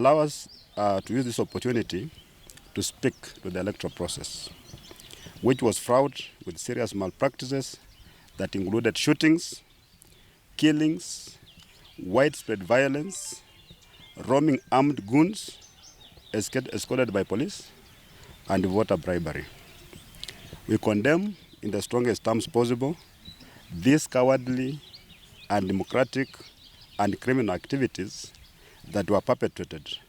Allow us to use this opportunity to speak to the electoral process, which was fraught with serious malpractices that included shootings, killings, widespread violence, roaming armed goons escorted by police, and voter bribery. We condemn in the strongest terms possible these cowardly, undemocratic, and criminal activities that were perpetrated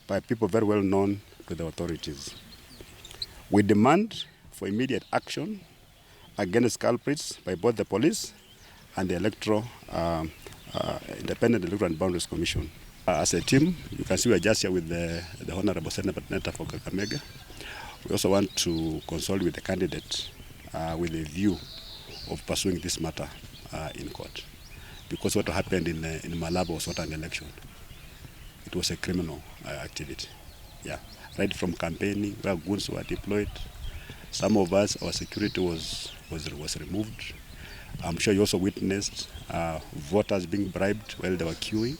by people very well known to the authorities. We demand for immediate action against culprits by both the police and the Independent Electoral and Boundaries Commission. As a team, you can see we are just here with the Honorable Senator for Kakamega. We also want to consult with the candidate with a view of pursuing this matter in court. Because what happened in Malava was not an election. It was a criminal activity. Yeah, right from campaigning, where goons were deployed. Some of us, our security was removed. I'm sure you also witnessed voters being bribed while they were queuing.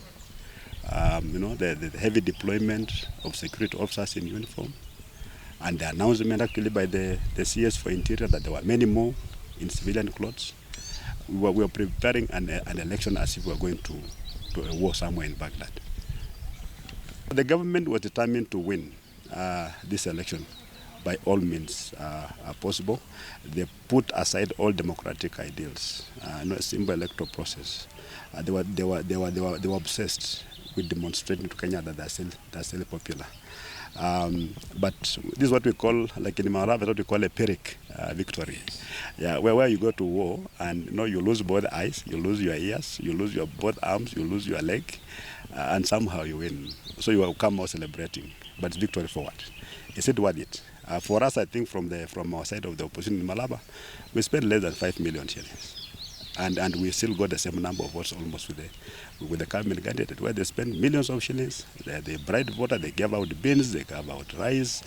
The heavy deployment of security officers in uniform, and the announcement actually by the CS for Interior that there were many more in civilian clothes. We were preparing an election as if we were going to a war somewhere in Baghdad. The government was determined to win this election by all means possible. They put aside all democratic ideals, a simple electoral process. They were obsessed with demonstrating to Kenya that they're still popular. But this is what we call, like in Malava, what we call a Pyrrhic victory. Yeah, where you go to war and you lose both eyes, you lose your ears, you lose your both arms, you lose your leg, and somehow you win. So you will come out celebrating, but it's victory for what? Is it worth it? For us, I think from our side of the opposition in Malava, we spent less than 5 million shillings. And we still got the same number of votes almost with the government candidate, where they spent millions of shillings. They bribed voters, they gave out beans, they gave out rice,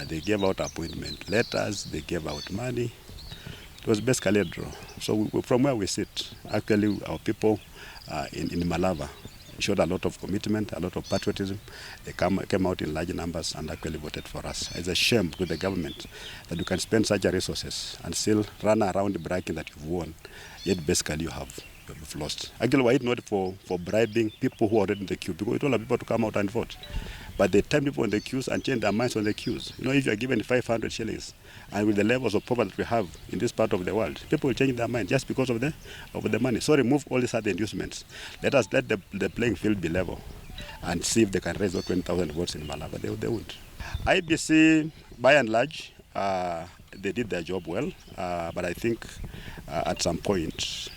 they gave out appointment letters, they gave out money. It was basically a draw. So from where we sit, actually our people in Malava showed a lot of commitment, a lot of patriotism. They came out in large numbers and actually voted for us. It's a shame to the government that you can spend such resources and still run around bragging that you've won, yet basically you've lost. Actually, were it not for bribing people who are already in the queue, because we told people to come out and vote. But they turn people in the queues and change their minds on the queues. If you are given 500 shillings, and with the levels of poverty that we have in this part of the world, people will change their mind just because of the money. So remove all these other inducements. Let the playing field be level and see if they can raise those 20,000 votes in Malava. They won't. IBC, by and large, they did their job well, but I think at some point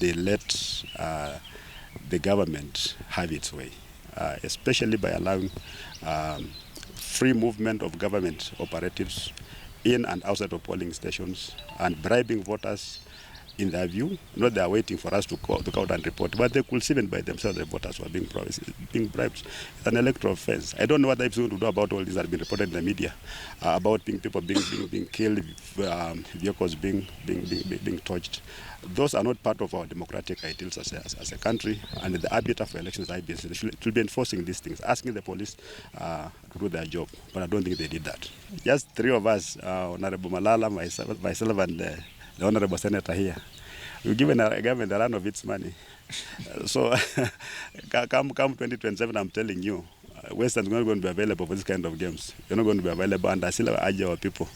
they let the government have its way, especially by allowing free movement of government operatives in and outside of polling stations and bribing voters in their view. Not they are waiting for us to go out and report, but they could see even by themselves the voters were being bribed. It's an electoral offense. I don't know what they're going to do about all this that have been reported in the media, about people being killed, vehicles being torched. Those are not part of our democratic ideals as a country, and the arbiter for elections, IBC, should be enforcing these things, asking the police to do their job, but I don't think they did that. Just three of us, Honorable Malala, myself and the Honorable Senator here, we've given our government a run of its money. So come 2027, I'm telling you, Western is not going to be available for this kind of games. You're not going to be available, and I still urge our people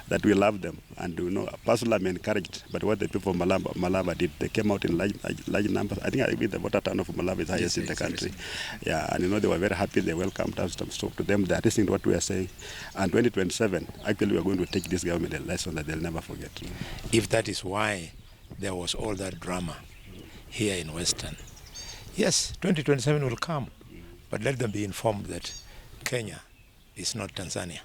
that we love them. And personally, I'm encouraged by what the people of Malava did. They came out in large numbers. I think the voter turnout of Malava is highest in the country. Yes. Yeah, and they were very happy. They welcomed us to talk to them. They are listening to what we are saying. And 2027, actually, we are going to take this government a lesson that they'll never forget. If that is why there was all that drama here in Western, yes, 2027 will come. But let them be informed that Kenya is not Tanzania.